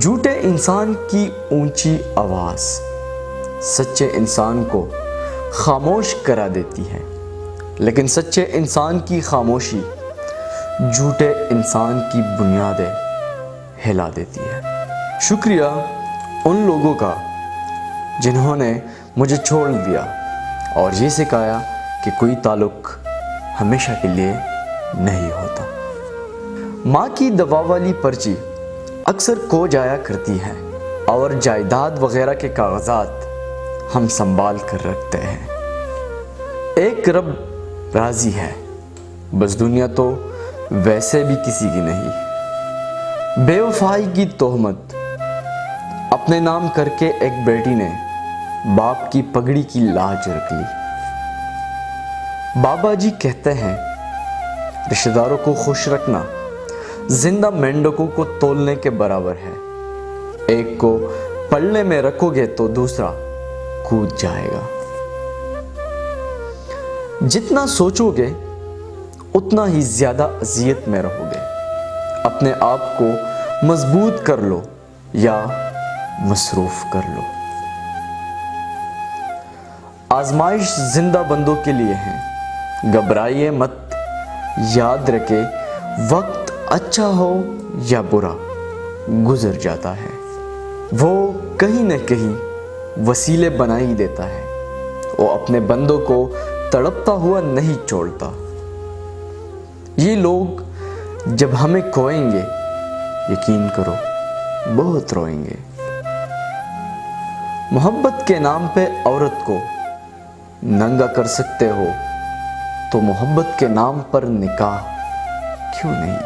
جھوٹے انسان کی اونچی آواز سچے انسان کو خاموش کرا دیتی ہے، لیکن سچے انسان کی خاموشی جھوٹے انسان کی بنیادیں ہلا دیتی ہے۔ شکریہ ان لوگوں کا جنہوں نے مجھے چھوڑ دیا اور یہ سکھایا کہ کوئی تعلق ہمیشہ کے لیے نہیں ہوتا۔ ماں کی دوا والی پرچی اکثر کھو جایا کرتی ہے اور جائیداد وغیرہ کے کاغذات ہم سنبھال کر رکھتے ہیں۔ ایک رب راضی ہے، بس دنیا تو ویسے بھی کسی کی نہیں۔ بے وفائی کی تہمت اپنے نام کر کے ایک بیٹی نے باپ کی پگڑی کی لاج رکھ لی۔ بابا جی کہتے ہیں رشتہ داروں کو خوش رکھنا زندہ مینڈکوں کو تولنے کے برابر ہے، ایک کو پلڑے میں رکھو گے تو دوسرا کود جائے گا۔ جتنا سوچو گے اتنا ہی زیادہ اذیت میں رہو گے۔ اپنے آپ کو مضبوط کر لو یا مصروف کر لو۔ آزمائش زندہ بندوں کے لیے ہیں، گھبرائیے مت، یاد رکھے وقت اچھا ہو یا برا گزر جاتا ہے، وہ کہیں نہ کہیں وسیلے بنا ہی دیتا ہے، وہ اپنے بندوں کو تڑپتا ہوا نہیں چھوڑتا۔ یہ لوگ جب ہمیں کھوئیں گے یقین کرو بہت روئیں گے۔ محبت کے نام پہ عورت کو ننگا کر سکتے ہو تو محبت کے نام پر نکاح کیوں نہیں؟